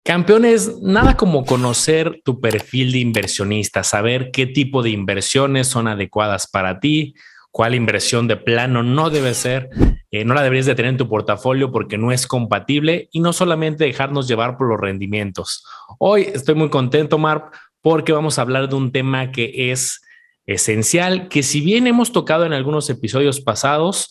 Campeones, nada como conocer tu perfil de inversionista, saber qué tipo de inversiones son adecuadas para ti, cuál inversión de plano no debe ser, no la deberías de tener en tu portafolio porque no es compatible y no solamente dejarnos llevar por los rendimientos. Hoy estoy muy contento, Mark, porque vamos a hablar de un tema que es esencial, que si bien hemos tocado en algunos episodios pasados,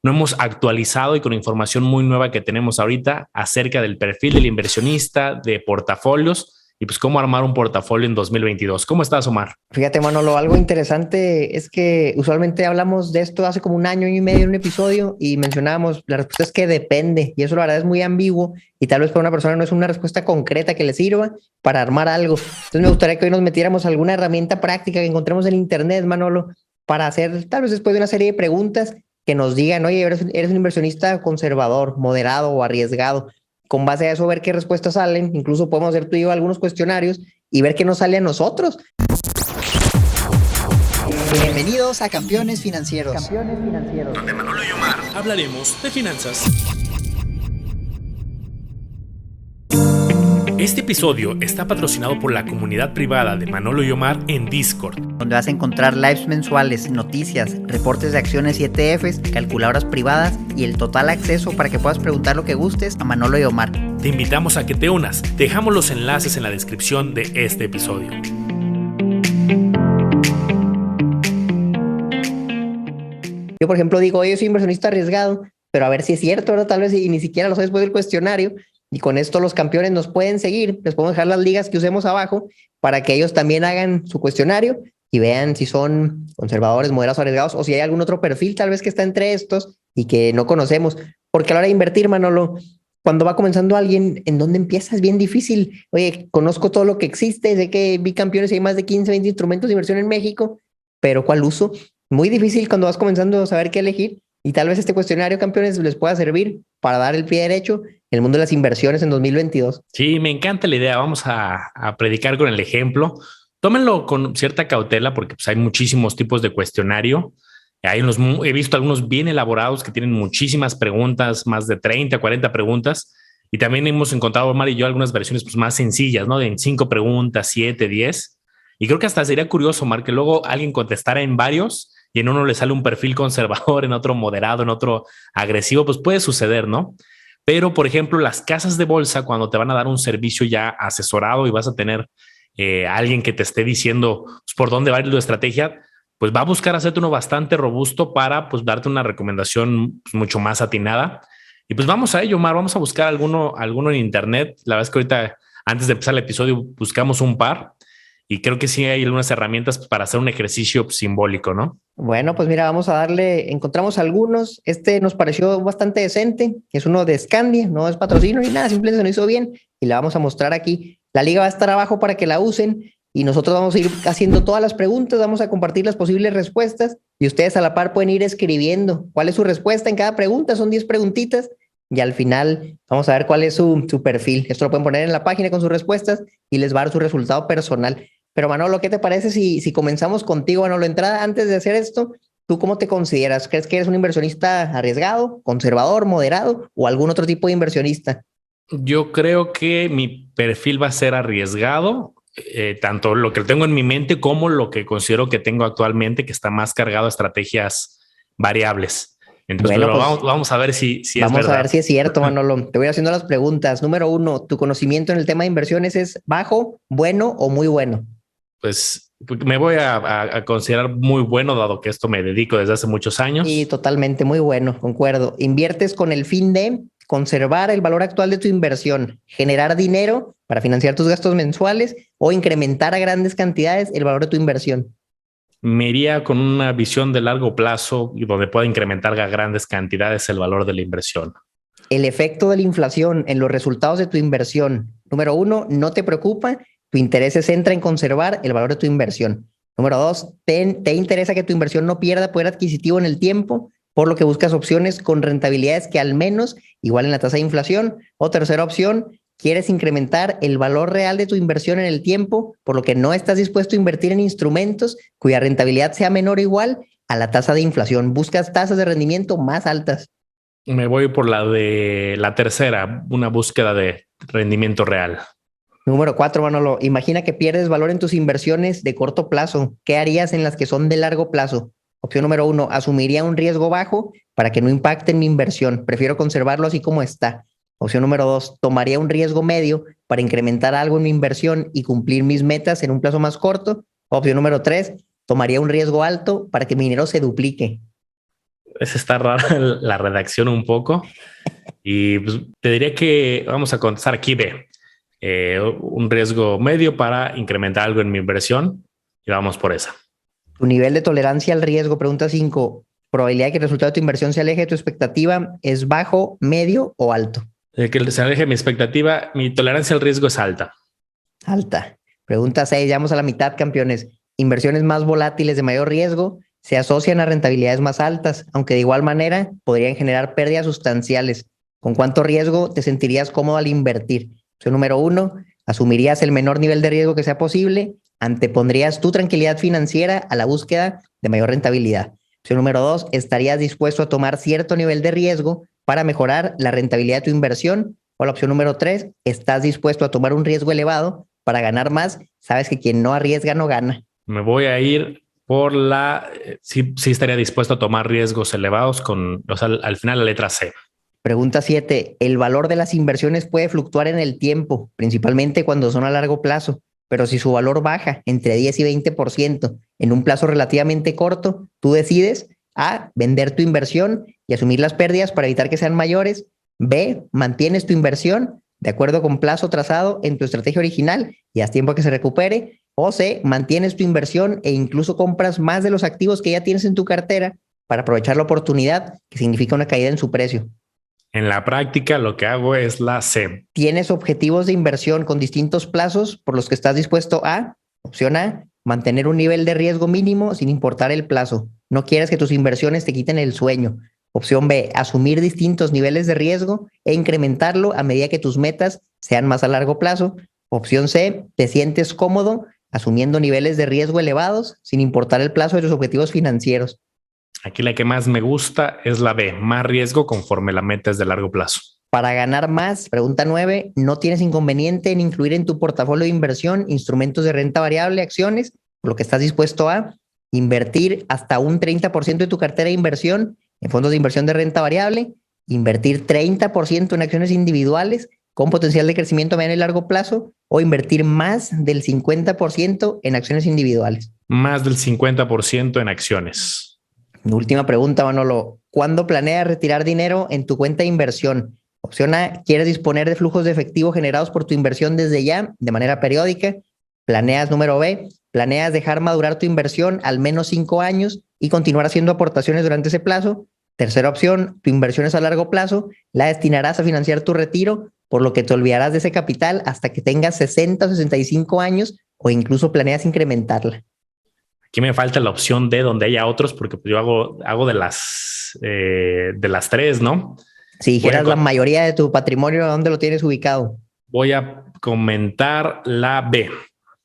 no hemos actualizado y con información muy nueva que tenemos ahorita acerca del perfil del inversionista, de portafolios y pues cómo armar un portafolio en 2022. ¿Cómo estás, Omar? Fíjate, Manolo, algo interesante es que usualmente hablamos de esto hace como un año y medio en un episodio y mencionábamos, la respuesta es que depende, y eso la verdad es muy ambiguo y tal vez para una persona no es una respuesta concreta que le sirva para armar algo. Entonces me gustaría que hoy nos metiéramos a alguna herramienta práctica que encontremos en internet, Manolo, para hacer tal vez después de una serie de preguntas que nos digan, oye, eres un inversionista conservador, moderado o arriesgado. Con base a eso, ver qué respuestas salen. Incluso podemos hacer tú y yo algunos cuestionarios y ver qué nos sale a nosotros. Bienvenidos a Campeones Financieros. Campeones Financieros. Donde Manolo y Omar hablaremos de finanzas. Este episodio está patrocinado por la comunidad privada de Manolo y Omar en Discord, donde vas a encontrar lives mensuales, noticias, reportes de acciones y ETFs, calculadoras privadas y el total acceso para que puedas preguntar lo que gustes a Manolo y Omar. Te invitamos a que te unas. Dejamos los enlaces en la descripción de este episodio. Yo, por ejemplo, digo, yo soy inversionista arriesgado, pero a ver si es cierto, ¿verdad? Tal vez y ni siquiera lo sé después del cuestionario. Y con esto los campeones nos pueden seguir. Les podemos dejar las ligas que usemos abajo para que ellos también hagan su cuestionario y vean si son conservadores, moderados, arriesgados o si hay algún otro perfil tal vez que está entre estos y que no conocemos. Porque a la hora de invertir, Manolo, cuando va comenzando alguien, ¿en dónde empieza? Es bien difícil. Oye, conozco todo lo que existe, sé que vi campeones y hay más de 15, 20 instrumentos de inversión en México, pero ¿cuál uso? Muy difícil cuando vas comenzando a saber qué elegir y tal vez este cuestionario, campeones, les pueda servir para dar el pie derecho en el mundo de las inversiones en 2022. Sí, me encanta la idea. Vamos a predicar con el ejemplo. Tómenlo con cierta cautela porque pues, hay muchísimos tipos de cuestionario. He visto algunos bien elaborados que tienen muchísimas preguntas, más de 30, 40 preguntas. Y también hemos encontrado, Omar y yo, algunas versiones pues, más sencillas, ¿no? De 5 preguntas, 7, 10. Y creo que hasta sería curioso, Omar, que luego alguien contestara en varios y en uno le sale un perfil conservador, en otro moderado, en otro agresivo. Pues puede suceder, ¿no? Pero, por ejemplo, las casas de bolsa, cuando te van a dar un servicio ya asesorado y vas a tener alguien que te esté diciendo pues, por dónde va a ir tu estrategia, pues va a buscar hacerte uno bastante robusto para pues, darte una recomendación pues, mucho más atinada. Y pues vamos a ello, Omar, vamos a buscar alguno en internet. La verdad es que ahorita, antes de empezar el episodio, buscamos un par y creo que sí hay algunas herramientas para hacer un ejercicio simbólico, ¿no? Bueno, pues mira, vamos a darle, encontramos algunos. Este nos pareció bastante decente, es uno de Scandia, no es patrocinio ni nada, simplemente se nos hizo bien y la vamos a mostrar aquí. La liga va a estar abajo para que la usen y nosotros vamos a ir haciendo todas las preguntas, vamos a compartir las posibles respuestas y ustedes a la par pueden ir escribiendo cuál es su respuesta en cada pregunta, son 10 preguntitas y al final vamos a ver cuál es su perfil. Esto lo pueden poner en la página con sus respuestas y les va a dar su resultado personal. Pero Manolo, ¿qué te parece si comenzamos contigo, Manolo? Entrada, antes de hacer esto, ¿tú cómo te consideras? ¿Crees que eres un inversionista arriesgado, conservador, moderado o algún otro tipo de inversionista? Yo creo que mi perfil va a ser arriesgado, tanto lo que tengo en mi mente como lo que considero que tengo actualmente, que está más cargado a estrategias variables. Entonces, Bueno, pues vamos a ver si es vamos verdad. a ver si es cierto, Manolo. Te voy haciendo las preguntas. Número 1, ¿tu conocimiento en el tema de inversiones es bajo, bueno o muy bueno? Pues me voy a considerar muy bueno, dado que esto me dedico desde hace muchos años. Y totalmente muy bueno, concuerdo. ¿Inviertes con el fin de conservar el valor actual de tu inversión, generar dinero para financiar tus gastos mensuales o incrementar a grandes cantidades el valor de tu inversión? Me iría con una visión de largo plazo y donde pueda incrementar a grandes cantidades el valor de la inversión. El efecto de la inflación en los resultados de tu inversión. Número 1, no te preocupa. Tu interés se centra en conservar el valor de tu inversión. Número 2, te interesa que tu inversión no pierda poder adquisitivo en el tiempo, por lo que buscas opciones con rentabilidades que al menos igualen la tasa de inflación. O tercera opción, quieres incrementar el valor real de tu inversión en el tiempo, por lo que no estás dispuesto a invertir en instrumentos cuya rentabilidad sea menor o igual a la tasa de inflación. Buscas tasas de rendimiento más altas. Me voy por la de la tercera, una búsqueda de rendimiento real. Número 4, Manolo. Imagina que pierdes valor en tus inversiones de corto plazo. ¿Qué harías en las que son de largo plazo? Opción número 1, asumiría un riesgo bajo para que no impacte en mi inversión. Prefiero conservarlo así como está. Opción número 2, tomaría un riesgo medio para incrementar algo en mi inversión y cumplir mis metas en un plazo más corto. Opción número 3, tomaría un riesgo alto para que mi dinero se duplique. Esa está rara la redacción un poco. Y pues, te diría que vamos a contestar aquí B. Un riesgo medio para incrementar algo en mi inversión. Y vamos por esa. Tu nivel de tolerancia al riesgo, pregunta 5. Probabilidad de que el resultado de tu inversión se aleje de tu expectativa, ¿es bajo, medio o alto? Que se aleje mi expectativa, mi tolerancia al riesgo es alta. Alta. Pregunta 6, ya vamos a la mitad, campeones. Inversiones más volátiles de mayor riesgo se asocian a rentabilidades más altas, aunque de igual manera podrían generar pérdidas sustanciales. ¿Con cuánto riesgo te sentirías cómodo al invertir? Opción número 1, asumirías el menor nivel de riesgo que sea posible, antepondrías tu tranquilidad financiera a la búsqueda de mayor rentabilidad. Opción número 2, estarías dispuesto a tomar cierto nivel de riesgo para mejorar la rentabilidad de tu inversión. O la opción número 3, estás dispuesto a tomar un riesgo elevado para ganar más. Sabes que quien no arriesga no gana. Me voy a ir por sí estaría dispuesto a tomar riesgos elevados al final la letra C. Pregunta 7. El valor de las inversiones puede fluctuar en el tiempo, principalmente cuando son a largo plazo, pero si su valor baja entre 10 y 20% en un plazo relativamente corto, tú decides A, vender tu inversión y asumir las pérdidas para evitar que sean mayores. B, mantienes tu inversión de acuerdo con plazo trazado en tu estrategia original y haz tiempo a que se recupere. O C, mantienes tu inversión e incluso compras más de los activos que ya tienes en tu cartera para aprovechar la oportunidad, que significa una caída en su precio. En la práctica, lo que hago es la C. Tienes objetivos de inversión con distintos plazos por los que estás dispuesto a, opción A, mantener un nivel de riesgo mínimo sin importar el plazo. No quieres que tus inversiones te quiten el sueño. Opción B, asumir distintos niveles de riesgo e incrementarlo a medida que tus metas sean más a largo plazo. Opción C, te sientes cómodo asumiendo niveles de riesgo elevados sin importar el plazo de tus objetivos financieros. Aquí la que más me gusta es la B, más riesgo conforme la meta es de largo plazo. Para ganar más, pregunta 9, ¿no tienes inconveniente en incluir en tu portafolio de inversión instrumentos de renta variable, acciones, por lo que estás dispuesto a invertir hasta un 30% de tu cartera de inversión en fondos de inversión de renta variable, invertir 30% en acciones individuales con potencial de crecimiento a mediano y largo plazo o invertir más del 50% en acciones individuales? Más del 50% en acciones. Última pregunta, Manolo. ¿Cuándo planeas retirar dinero en tu cuenta de inversión? Opción A, ¿quieres disponer de flujos de efectivo generados por tu inversión desde ya, de manera periódica? Número B, ¿planeas dejar madurar tu inversión al menos 5 años y continuar haciendo aportaciones durante ese plazo? Tercera opción, tu inversión es a largo plazo, la destinarás a financiar tu retiro, por lo que te olvidarás de ese capital hasta que tengas 60 o 65 años o incluso planeas incrementarla. Aquí me falta la opción D donde haya otros, porque pues yo hago de las tres, ¿no? Si dijeras la mayoría de tu patrimonio, ¿dónde lo tienes ubicado? Voy a comentar la B.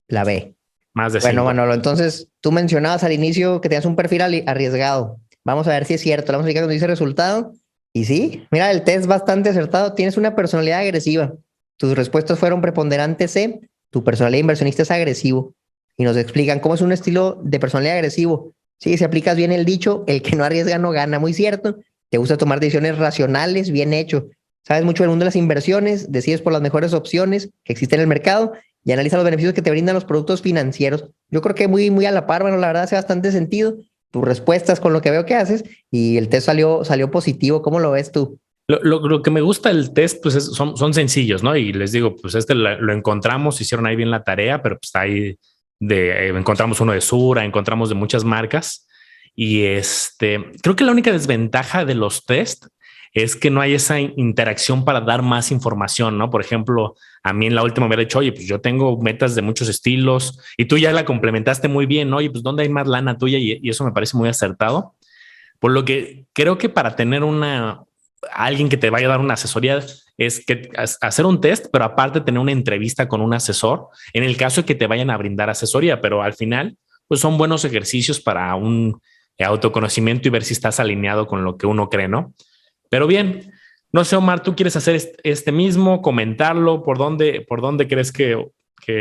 La B. Más de 5. Bueno, Manolo, entonces tú mencionabas al inicio que tenías un perfil arriesgado. Vamos a ver si es cierto. Vamos a ver cuando dice resultado. Y sí, mira, el test bastante acertado. Tienes una personalidad agresiva. Tus respuestas fueron preponderante C. Tu personalidad inversionista es agresivo. Y nos explican cómo es un estilo de personalidad agresivo. Sí, si aplicas bien el dicho, el que no arriesga no gana. Muy cierto. Te gusta tomar decisiones racionales, bien hecho. Sabes mucho del mundo de las inversiones, decides por las mejores opciones que existen en el mercado y analiza los beneficios que te brindan los productos financieros. Yo creo que muy a la par, bueno, la verdad hace bastante sentido tus respuestas con lo que veo que haces y el test salió positivo. ¿Cómo lo ves tú? Lo que me gusta del test, pues son sencillos, ¿no? Y les digo, pues lo encontramos, hicieron ahí bien la tarea, pero pues ahí encontramos uno de Sura, encontramos de muchas marcas y creo que la única desventaja de los test es que no hay esa interacción para dar más información, ¿no? Por ejemplo, a mí en la última me hubiera dicho, oye, pues yo tengo metas de muchos estilos y tú ya la complementaste muy bien, ¿no? Oye, pues ¿dónde hay más lana tuya? Y eso me parece muy acertado. Por lo que creo que para tener alguien que te vaya a dar una asesoría es que hacer un test, pero aparte tener una entrevista con un asesor en el caso de que te vayan a brindar asesoría, pero al final pues son buenos ejercicios para un autoconocimiento y ver si estás alineado con lo que uno cree, ¿no? Pero bien, No sé, Omar, ¿tú quieres hacer este mismo, comentarlo? ¿Por dónde crees que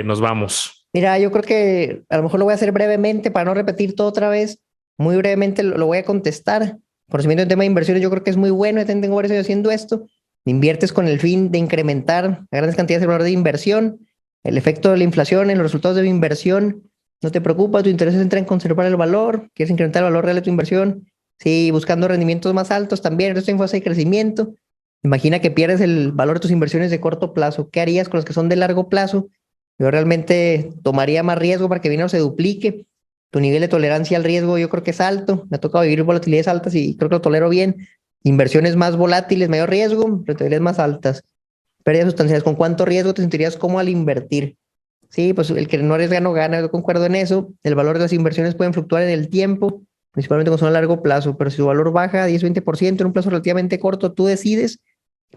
nos vamos? Mira, yo creo que a lo mejor lo voy a hacer brevemente para no repetir todo otra vez. Muy brevemente lo voy a contestar. Conocimiento en tema de inversiones, yo creo que es muy bueno. Ya tengo varios años haciendo esto. Inviertes con el fin de incrementar a grandes cantidades el valor de inversión, el efecto de la inflación en los resultados de la inversión. No te preocupa, tu interés entra en conservar el valor, quieres incrementar el valor real de tu inversión. Sí, buscando rendimientos más altos también. Esto en fase de crecimiento. Imagina que pierdes el valor de tus inversiones de corto plazo. ¿Qué harías con las que son de largo plazo? Yo realmente tomaría más riesgo para que el dinero se duplique. Tu nivel de tolerancia al riesgo yo creo que es alto. Me ha tocado vivir volatilidades altas y creo que lo tolero bien. Inversiones más volátiles, mayor riesgo, rentabilidades más altas. Pérdidas sustanciales. ¿Con cuánto riesgo te sentirías como al invertir? Sí, pues el que no arriesga no gana. Yo concuerdo en eso. El valor de las inversiones pueden fluctuar en el tiempo, principalmente cuando son a largo plazo, pero si su valor baja 10-20% en un plazo relativamente corto, tú decides,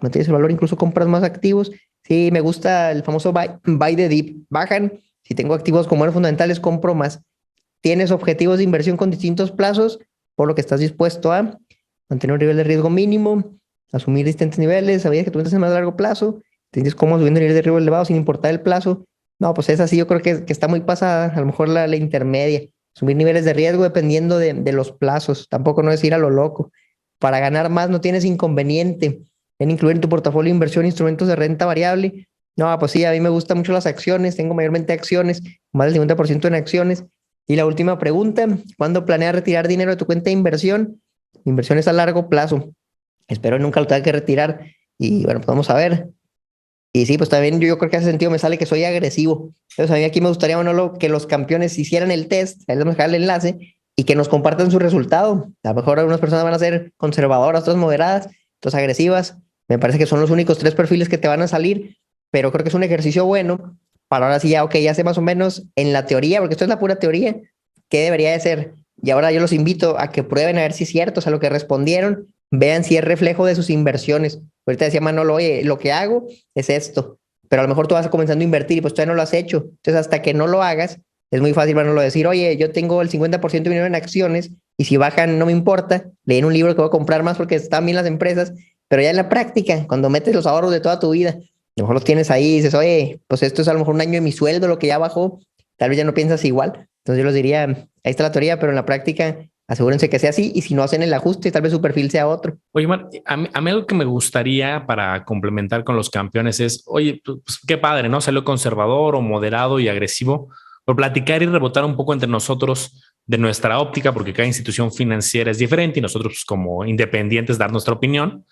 mantienes el valor, incluso compras más activos. Sí, me gusta el famoso buy the dip. Bajan, si tengo activos como buenos fundamentales, compro más. Tienes objetivos de inversión con distintos plazos, por lo que estás dispuesto a mantener un nivel de riesgo mínimo, asumir distintos niveles, sabías que tú entras en más largo plazo, te sientes cómodo subiendo niveles de riesgo elevado sin importar el plazo. No, pues esa sí yo creo que está muy pasada, a lo mejor la intermedia. Subir niveles de riesgo dependiendo de los plazos, tampoco no es ir a lo loco. Para ganar más no tienes inconveniente en incluir en tu portafolio de inversión instrumentos de renta variable. No, pues sí, a mí me gustan mucho las acciones, tengo mayormente acciones, más del 50% en acciones. Y la última pregunta, ¿cuándo planeas retirar dinero de tu cuenta de inversión? Inversiones a largo plazo. Espero nunca lo tenga que retirar. Y bueno, pues vamos a ver. Y sí, pues también yo creo que en ese sentido me sale que soy agresivo. Entonces a mí aquí me gustaría, Manolo, que los campeones hicieran el test, ahí les vamos a dejar el enlace, y que nos compartan su resultado. A lo mejor algunas personas van a ser conservadoras, otras moderadas, otras agresivas. Me parece que son los únicos 3 perfiles que te van a salir, pero creo que es un ejercicio bueno para ahora sí ya, ok, ya sé más o menos en la teoría, porque esto es la pura teoría, qué debería de ser. Y ahora yo los invito a que prueben a ver si es cierto, o sea, lo que respondieron, vean si es reflejo de sus inversiones. Ahorita decía Manolo, oye, lo que hago es esto, pero a lo mejor tú vas comenzando a invertir y pues todavía no lo has hecho. Entonces, hasta que no lo hagas, es muy fácil, Manolo, decir, oye, yo tengo el 50% de dinero en acciones y si bajan no me importa, leen un libro que voy a comprar más porque están bien las empresas, pero ya en la práctica, cuando metes los ahorros de toda tu vida, a lo mejor los tienes ahí y dices, oye, pues esto es a lo mejor un año de mi sueldo, lo que ya bajó, tal vez ya no piensas igual. Entonces yo les diría, ahí está la teoría, pero en la práctica asegúrense que sea así y si no hacen el ajuste, tal vez su perfil sea otro. Oye, Mar, a mí algo que me gustaría para complementar con los campeones es, oye, pues qué padre, ¿no? Salió conservador o moderado y agresivo, por platicar y rebotar un poco entre nosotros de nuestra óptica, porque cada institución financiera es diferente y nosotros pues, como independientes dar nuestra opinión.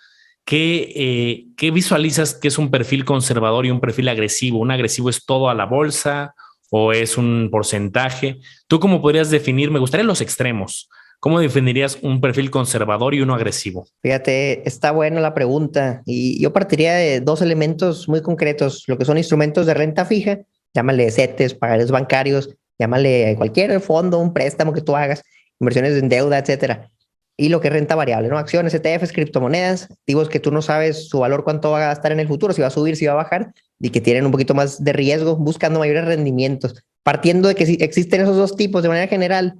¿Qué visualizas que es un perfil conservador y un perfil agresivo? ¿Un agresivo es todo a la bolsa o es un porcentaje? ¿Tú cómo podrías definir? Me gustaría los extremos. ¿Cómo definirías un perfil conservador y uno agresivo? Fíjate, está buena la pregunta y yo partiría de dos elementos muy concretos, lo que son instrumentos de renta fija, llámale CETES, pagares bancarios, llámale cualquier fondo, un préstamo que tú hagas, inversiones en deuda, etcétera. Y lo que es renta variable, ¿no? Acciones, ETFs, criptomonedas, activos que tú no sabes su valor, cuánto va a estar en el futuro, si va a subir, si va a bajar, y que tienen un poquito más de riesgo, buscando mayores rendimientos. Partiendo de que existen esos dos tipos de manera general,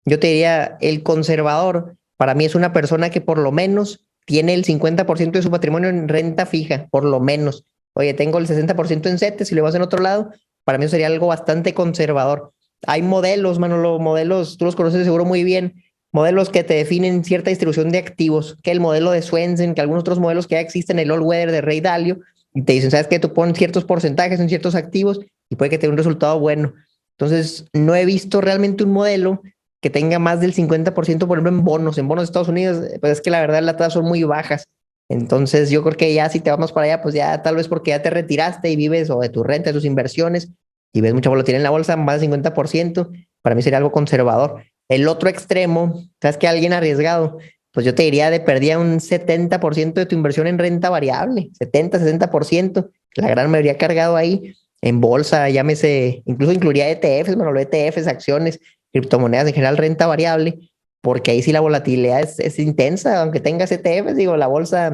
yo te diría, el conservador para mí es una persona que por lo menos tiene el 50% de su patrimonio en renta fija, por lo menos. Oye, tengo el 60% en CETES y lo vas en otro lado, para mí eso sería algo bastante conservador. Hay modelos, Manolo, modelos, tú los conoces seguro muy bien, modelos que te definen cierta distribución de activos, que el modelo de Swensen, que algunos otros modelos que ya existen, el All Weather de Ray Dalio, y te dicen, ¿sabes qué? Tú pones ciertos porcentajes en ciertos activos y puede que te dé un resultado bueno. Entonces, no he visto realmente un modelo que tenga más del 50%, por ejemplo, en bonos de Estados Unidos, pues es que la verdad las tasas son muy bajas. Entonces, yo creo que ya si te vamos para allá, pues ya tal vez porque ya te retiraste y vives o de tu renta, de tus inversiones y ves mucha volatilidad en la bolsa, más del 50%, para mí sería algo conservador. El otro extremo, ¿sabes que alguien arriesgado? Pues yo te diría de perdida un 70% de tu inversión en renta variable, 70-60%, la gran mayoría cargado ahí en bolsa, llámese, incluso incluiría ETFs, bueno, los ETFs, acciones, criptomonedas en general, renta variable, porque ahí sí la volatilidad es intensa, aunque tengas ETFs, digo, la bolsa,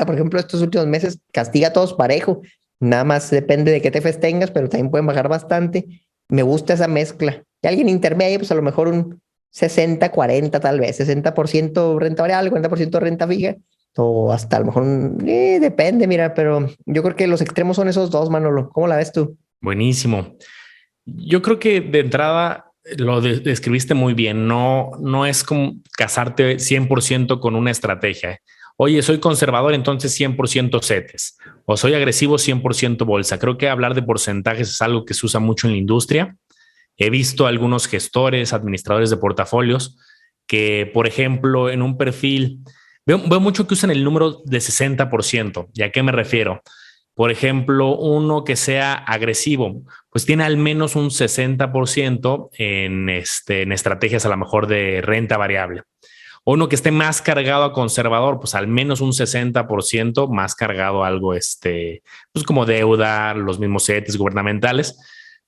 por ejemplo, estos últimos meses castiga a todos parejo, nada más depende de qué ETFs tengas, pero también pueden bajar bastante. Me gusta esa mezcla. Y alguien intermedio, pues a lo mejor un 60-40 tal vez, 60% renta variable, 40% renta fija, o hasta a lo mejor depende, mira, pero yo creo que los extremos son esos dos, Manolo. ¿Cómo la ves tú? Buenísimo. Yo creo que de entrada lo describiste muy bien. No es como casarte 100% con una estrategia. Oye, soy conservador, entonces 100% CETES. O soy agresivo, 100% bolsa. Creo que hablar de porcentajes es algo que se usa mucho en la industria. He visto algunos gestores, administradores de portafolios que, por ejemplo, en un perfil, veo mucho que usan el número de 60%. ¿Y a qué me refiero? Por ejemplo, uno que sea agresivo, pues tiene al menos un 60% en estrategias a lo mejor de renta variable. O uno que esté más cargado a conservador, pues al menos un 60% más cargado a algo, pues como deuda, los mismos CETES gubernamentales.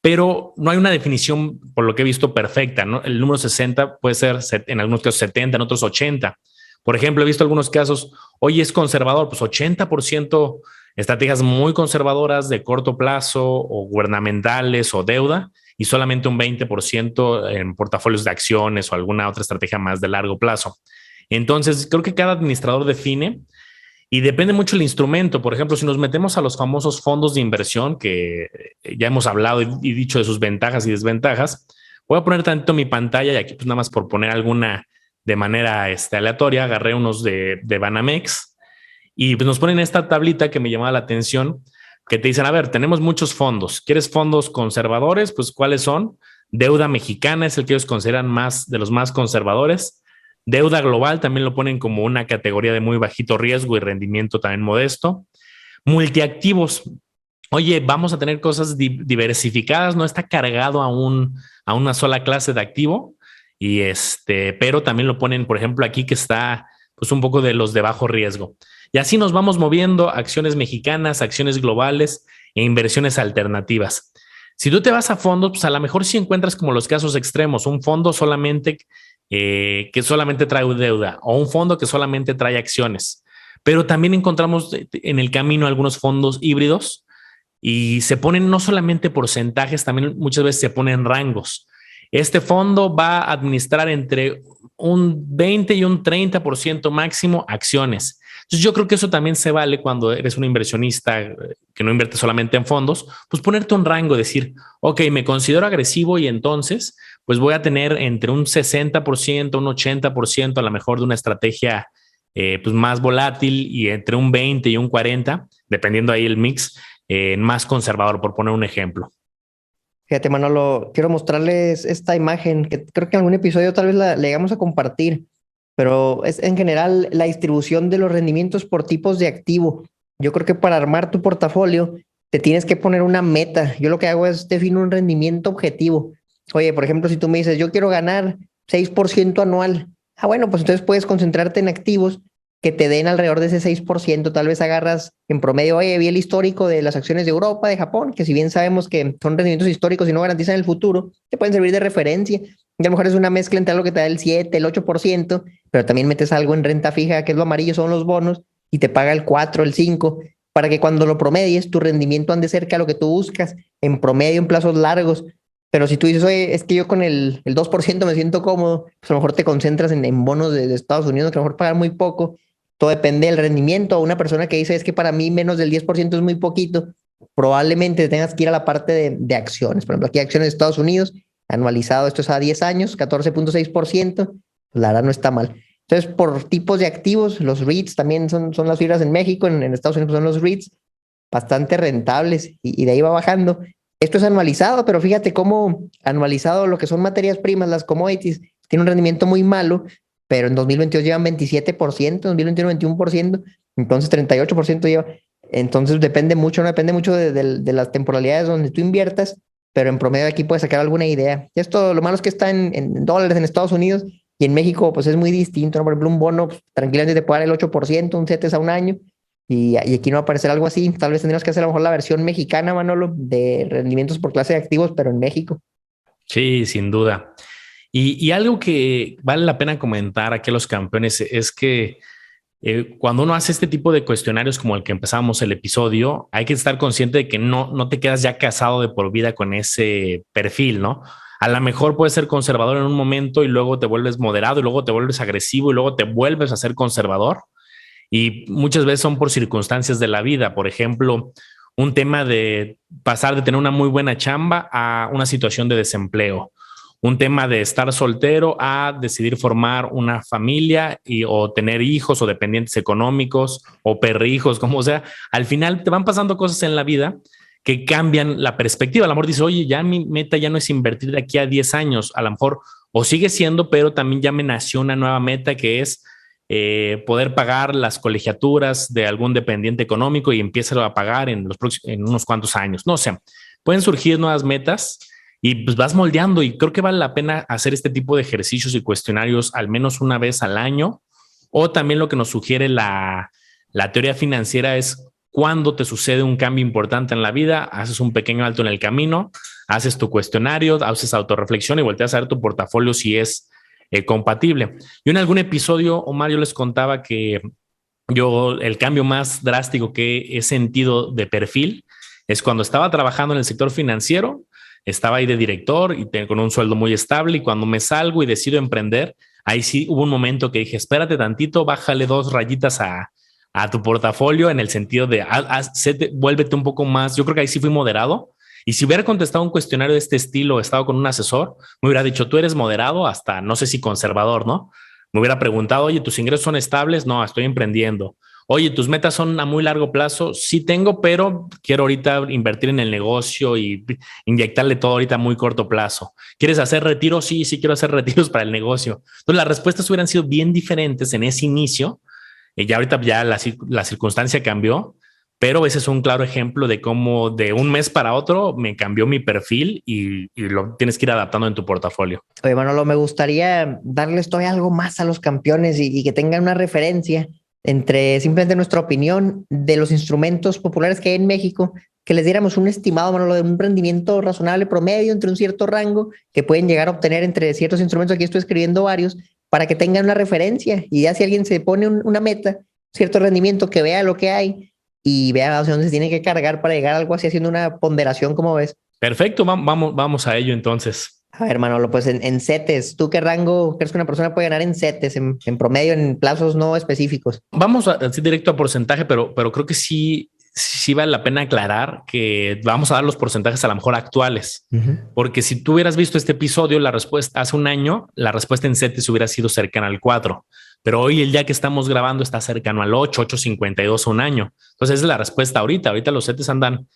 Pero no hay una definición, por lo que he visto, perfecta, ¿no? El número 60 puede ser en algunos casos 70, en otros 80. Por ejemplo, he visto algunos casos, hoy es conservador, pues 80% estrategias muy conservadoras de corto plazo o gubernamentales o deuda y solamente un 20% en portafolios de acciones o alguna otra estrategia más de largo plazo. Entonces, creo que cada administrador define y depende mucho el instrumento. Por ejemplo, si nos metemos a los famosos fondos de inversión, que ya hemos hablado y dicho de sus ventajas y desventajas, voy a poner tanto mi pantalla y aquí pues nada más por poner alguna de manera aleatoria, agarré unos de Banamex y pues nos ponen esta tablita que me llamaba la atención, que te dicen, a ver, tenemos muchos fondos. ¿Quieres fondos conservadores? Pues, ¿cuáles son? Deuda mexicana es el que ellos consideran más de los más conservadores. Deuda global también lo ponen como una categoría de muy bajito riesgo y rendimiento también modesto. Multiactivos. Oye, vamos a tener cosas diversificadas, no está cargado a una sola clase de activo. Y pero también lo ponen, por ejemplo, aquí que está pues un poco de los de bajo riesgo. Y así nos vamos moviendo acciones mexicanas, acciones globales e inversiones alternativas. Si tú te vas a fondos, pues a lo mejor sí encuentras como los casos extremos, un fondo solamente que solamente trae deuda o un fondo que solamente trae acciones. Pero también encontramos en el camino algunos fondos híbridos y se ponen no solamente porcentajes, también muchas veces se ponen rangos. Este fondo va a administrar entre un 20 y un 30% máximo acciones. Entonces yo creo que eso también se vale cuando eres un inversionista que no invierte solamente en fondos, pues ponerte un rango, decir, ok, me considero agresivo y entonces pues voy a tener entre un 60%, un 80% a lo mejor de una estrategia pues más volátil y entre un 20 y un 40, dependiendo ahí el mix, más conservador, por poner un ejemplo. Fíjate, Manolo, quiero mostrarles esta imagen que creo que en algún episodio tal vez la llegamos a compartir, pero es en general la distribución de los rendimientos por tipos de activo. Yo creo que para armar tu portafolio te tienes que poner una meta. Yo lo que hago es definir un rendimiento objetivo. Oye, por ejemplo, si tú me dices, yo quiero ganar 6% anual. Ah, bueno, pues entonces puedes concentrarte en activos que te den alrededor de ese 6%. Tal vez agarras en promedio, oye, vi el histórico de las acciones de Europa, de Japón, que si bien sabemos que son rendimientos históricos y no garantizan el futuro, te pueden servir de referencia. Y a lo mejor es una mezcla entre algo que te da el 7, el 8%, pero también metes algo en renta fija, que es lo amarillo, son los bonos, y te paga el 4, el 5, para que cuando lo promedies, tu rendimiento ande cerca a lo que tú buscas, en promedio, en plazos largos. Pero si tú dices, oye, es que yo con el 2% me siento cómodo, pues a lo mejor te concentras en bonos de Estados Unidos, que a lo mejor pagan muy poco. Todo depende del rendimiento. Una persona que dice, es que para mí menos del 10% es muy poquito, probablemente tengas que ir a la parte de acciones. Por ejemplo, aquí acciones de Estados Unidos, anualizado, esto es a 10 años, 14.6%, pues la verdad no está mal. Entonces, por tipos de activos, los REITs también son las fibras en México, en Estados Unidos son los REITs, bastante rentables y de ahí va bajando. Esto es anualizado, pero fíjate cómo anualizado lo que son materias primas, las commodities, tiene un rendimiento muy malo, pero en 2022 llevan 27%, en 2021 21%, entonces 38% lleva. Entonces depende mucho, no depende mucho de las temporalidades donde tú inviertas, pero en promedio aquí puedes sacar alguna idea. Esto, lo malo es que está en dólares en Estados Unidos y en México pues es muy distinto, ¿no? Por ejemplo, un bono pues, tranquilamente te puede dar el 8%, un CETES a un año, y aquí no va a aparecer algo así. Tal vez tendríamos que hacer a lo mejor la versión mexicana, Manolo, de rendimientos por clase de activos, pero en México. Sí, sin duda. Y algo que vale la pena comentar aquí a los campeones es que cuando uno hace este tipo de cuestionarios como el que empezamos el episodio, hay que estar consciente de que no te quedas ya casado de por vida con ese perfil, ¿no? A lo mejor puedes ser conservador en un momento y luego te vuelves moderado y luego te vuelves agresivo y luego te vuelves a ser conservador. y muchas veces son por circunstancias de la vida. Por ejemplo, un tema de pasar de tener una muy buena chamba a una situación de desempleo, un tema de estar soltero a decidir formar una familia o tener hijos o dependientes económicos o perrijos, como sea. Al final te van pasando cosas en la vida que cambian la perspectiva. A lo mejor dices, oye, ya mi meta ya no es invertir de aquí a 10 años, a lo mejor, o sigue siendo, pero también ya me nació una nueva meta que es poder pagar las colegiaturas de algún dependiente económico y empieza a pagar en unos cuantos años. No sé, pueden surgir nuevas metas y pues vas moldeando, y creo que vale la pena hacer este tipo de ejercicios y cuestionarios al menos una vez al año. O también lo que nos sugiere la teoría financiera es cuando te sucede un cambio importante en la vida, haces un pequeño alto en el camino, haces tu cuestionario, haces autorreflexión y volteas a ver tu portafolio si es compatible. Yo en algún episodio, Omar, yo les contaba que el cambio más drástico que he sentido de perfil es cuando estaba trabajando en el sector financiero, estaba ahí de director y con un sueldo muy estable, y cuando me salgo y decido emprender, ahí sí hubo un momento que dije, espérate tantito, bájale 2 rayitas a tu portafolio, en el sentido de vuélvete un poco más. Yo creo que ahí sí fui moderado. Y si hubiera contestado un cuestionario de este estilo, estado con un asesor, me hubiera dicho, tú eres moderado, hasta no sé si conservador, ¿no? Me hubiera preguntado, oye, ¿tus ingresos son estables? No, estoy emprendiendo. Oye, ¿tus metas son a muy largo plazo? Sí tengo, pero quiero ahorita invertir en el negocio y inyectarle todo ahorita a muy corto plazo. ¿Quieres hacer retiros? Sí, sí quiero hacer retiros para el negocio. Entonces las respuestas hubieran sido bien diferentes en ese inicio. Y ya ahorita ya la circunstancia cambió, pero ese es un claro ejemplo de cómo de un mes para otro me cambió mi perfil, y lo tienes que ir adaptando en tu portafolio. Oye, Manolo, me gustaría darles todavía algo más a los campeones y que tengan una referencia entre simplemente nuestra opinión de los instrumentos populares que hay en México, que les diéramos un estimado, Manolo, de un rendimiento razonable promedio entre un cierto rango que pueden llegar a obtener entre ciertos instrumentos. Aquí estoy escribiendo varios para que tengan una referencia, y ya si alguien se pone una meta, cierto rendimiento, que vea lo que hay y vea hacia dónde se tiene que cargar para llegar a algo así, haciendo una ponderación, como ves. Perfecto, vamos a ello entonces. A ver, Manolo, pues en CETES, ¿tú qué rango crees que una persona puede ganar en CETES, en promedio, en plazos no específicos? Vamos a decir directo a porcentaje, pero creo que sí vale la pena aclarar que vamos a dar los porcentajes a lo mejor actuales. Porque si tú hubieras visto este episodio, la respuesta hace un año, la respuesta en CETES hubiera sido cercana al 4. Pero hoy, el día que estamos grabando, está cercano al 8.52 un año. Entonces, esa es la respuesta ahorita. Ahorita los CETES andan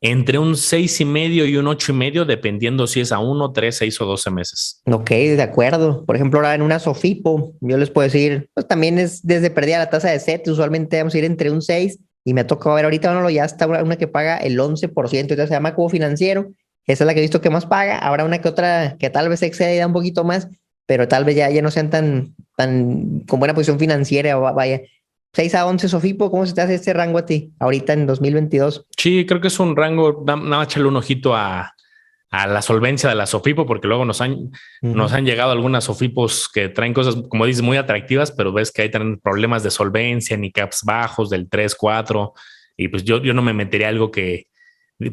entre un 6.5 y un 8.5, dependiendo si es a 1, 3, 6 o 12 meses. Ok, de acuerdo. Por ejemplo, ahora en una SOFIPO, yo les puedo decir, pues también es desde perdida la tasa de CETES. Usualmente vamos a ir entre un 6, y me ha tocado ver ahorita, Manolo, ya está una que paga el 11%, entonces se llama Cubo Financiero. Esa es la que he visto que más paga. Habrá una que otra que tal vez excede y da un poquito más, pero tal vez ya no sean tan con buena posición financiera. Vaya, 6 a 11 SOFIPO, ¿cómo se te hace este rango a ti ahorita en 2022? Sí, creo que es un rango, nada más echarle un ojito a la solvencia de la SOFIPO, porque luego nos han llegado algunas SOFIPOs que traen cosas, como dices, muy atractivas, pero ves que hay también problemas de solvencia, ni caps bajos del 3, 4, y pues yo no me metería algo que,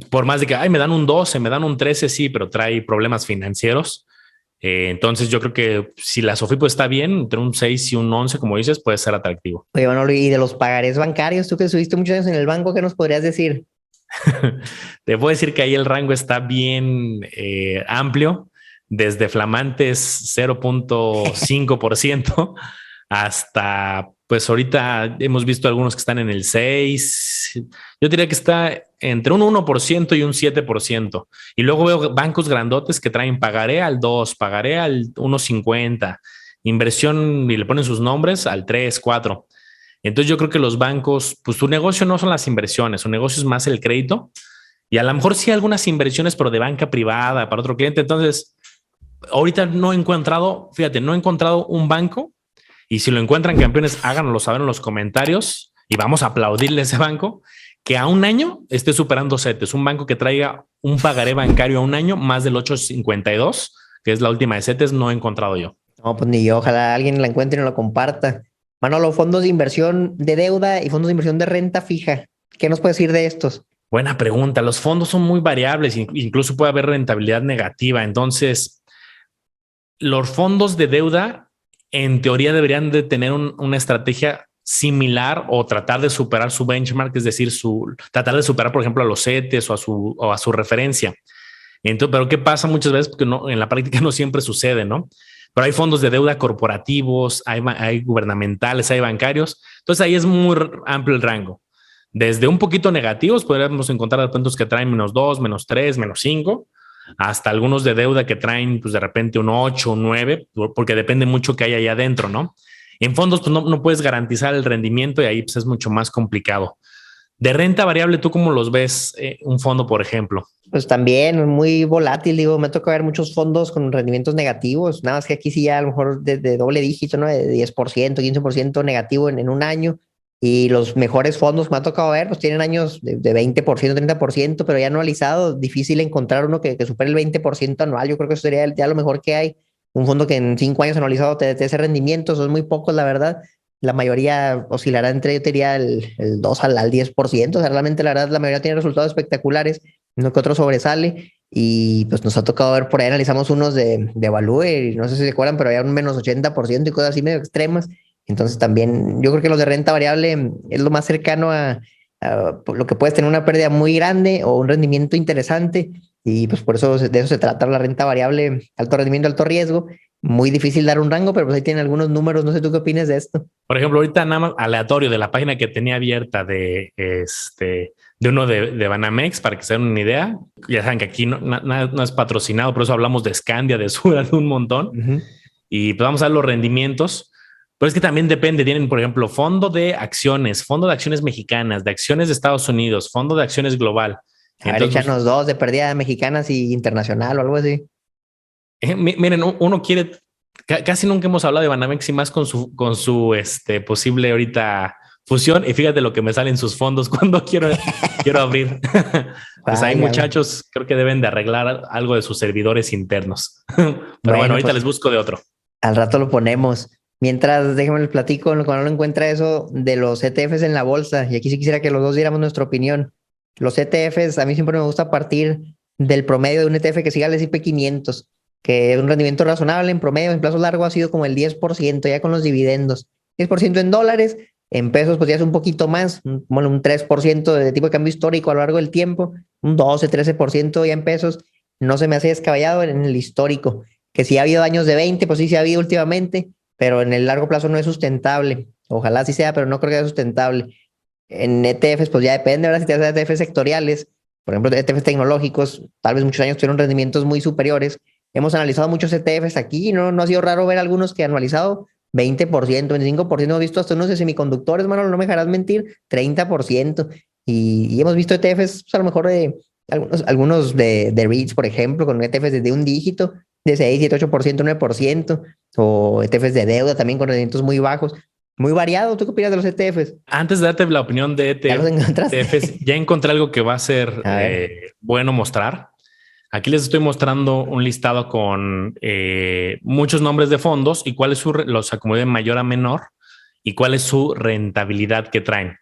por más de que me dan un 12, me dan un 13, sí, pero trae problemas financieros. Entonces yo creo que si la SOFIPO está bien, entre un 6 y un 11, como dices, puede ser atractivo. Oye, Manolo, y de los pagarés bancarios, tú que estuviste muchos años en el banco, ¿qué nos podrías decir? Te puedo decir que ahí el rango está bien amplio, desde flamantes 0.5% hasta, pues ahorita hemos visto algunos que están en el 6%. Yo diría que está entre un 1% y un 7%. Y luego veo bancos grandotes que traen pagaré al 2, pagaré al 1.50, inversión, y le ponen sus nombres al 3, 4. Entonces yo creo que los bancos, pues tu negocio no son las inversiones, su negocio es más el crédito, y a lo mejor sí algunas inversiones, pero de banca privada para otro cliente. Entonces, ahorita no he encontrado un banco, y si lo encuentran, campeones, háganoslo saber en los comentarios y vamos a aplaudirle a ese banco que a un año esté superando CETES, un banco que traiga un pagaré bancario a un año más del 8.52, que es la última de CETES, no he encontrado yo. No, pues ni yo, ojalá alguien la encuentre y nos lo comparta. Manolo, fondos de inversión de deuda y fondos de inversión de renta fija, ¿qué nos puedes decir de estos? Buena pregunta. Los fondos son muy variables, incluso puede haber rentabilidad negativa. Entonces, los fondos de deuda, en teoría, deberían de tener una estrategia similar o tratar de superar su benchmark, es decir, tratar de superar, por ejemplo, a los CETES o a su referencia. Entonces, pero ¿qué pasa muchas veces? Porque en la práctica no siempre sucede, ¿no? Pero hay fondos de deuda corporativos, hay gubernamentales, hay bancarios. Entonces ahí es muy amplio el rango. Desde un poquito negativos podríamos encontrar puntos que traen -2, -3, -5, hasta algunos de deuda que traen pues de repente un 8, un 9, porque depende mucho que hay ahí adentro, ¿no? En fondos pues no puedes garantizar el rendimiento y ahí pues es mucho más complicado. De renta variable, ¿tú cómo los ves? Un fondo, por ejemplo. Pues también muy volátil, digo, me toca ver muchos fondos con rendimientos negativos, nada más que aquí sí ya a lo mejor de doble dígito, ¿no? De 10%, 15% negativo en un año, y los mejores fondos me ha tocado ver, pues tienen años de 20%, 30%, pero ya anualizado, difícil encontrar uno que supere el 20% anual. Yo creo que eso sería ya lo mejor que hay, un fondo que en 5 años anualizado te dé ese rendimiento. Son muy pocos, la verdad. La mayoría oscilará entre, yo te diría, el 2 al 10%. O sea, realmente, la verdad, la mayoría tiene resultados espectaculares, uno que otro sobresale. Y pues nos ha tocado ver por ahí, analizamos unos de Value, y no sé si se acuerdan, pero había un -80% y cosas así medio extremas. Entonces también yo creo que los de renta variable es lo más cercano a lo que puedes tener una pérdida muy grande o un rendimiento interesante. Y pues por eso de eso se trata la renta variable, alto rendimiento, alto riesgo. Muy difícil dar un rango, pero pues ahí tienen algunos números. No sé tú qué opinas de esto. Por ejemplo, ahorita nada más aleatorio de la página que tenía abierta de uno de Banamex, para que se den una idea. Ya saben que aquí no es patrocinado, por eso hablamos de Scandia, de Sura, de un montón. Y pues vamos a ver los rendimientos. Pero es que también depende. Tienen, por ejemplo, fondo de acciones mexicanas, de acciones de Estados Unidos, fondo de acciones global. A ver, échanos dos de pérdida mexicanas y internacional o algo así. Miren, uno quiere, casi nunca hemos hablado de Banamex y más con su posible ahorita fusión. Y fíjate lo que me salen sus fondos cuando quiero abrir. Pues ahí, muchachos, creo que deben de arreglar algo de sus servidores internos. Pero bueno, ahorita pues les busco de otro. Al rato lo ponemos. Mientras, déjenme les platico cuando uno encuentra eso de los ETFs en la bolsa. Y aquí sí quisiera que los dos diéramos nuestra opinión. Los ETFs, a mí siempre me gusta partir del promedio de un ETF que siga el S&P 500, que es un rendimiento razonable en promedio, en plazo largo ha sido como el 10%, ya con los dividendos. 10% en dólares, en pesos pues ya es un poquito más, bueno, un 3% de tipo de cambio histórico a lo largo del tiempo, un 12, 13% ya en pesos. No se me hace descabellado en el histórico. Que si ha habido años de 20, pues sí se ha habido últimamente, pero en el largo plazo no es sustentable. Ojalá sí sea, pero no creo que sea sustentable. En ETFs, pues ya depende, ¿verdad? Si te haces ETFs sectoriales, por ejemplo, ETFs tecnológicos, tal vez muchos años tuvieron rendimientos muy superiores. Hemos analizado muchos ETFs aquí, no ha sido raro ver algunos que han analizado 20%, 25%. Hemos visto hasta unos de semiconductores, Manolo, no me dejarás mentir, 30%. Y hemos visto ETFs, pues a lo mejor de algunos de REITs, por ejemplo, con ETFs de un dígito, de 6, 7, 8%, 9%, o ETFs de deuda también con rendimientos muy bajos. Muy variado. ¿Tú qué opinas de los ETFs? Antes de darte la opinión de ETFs, ya encontré algo que va a ser bueno mostrar. Aquí les estoy mostrando un listado con muchos nombres de fondos y cuáles los acomodé de mayor a menor y cuál es su rentabilidad que traen.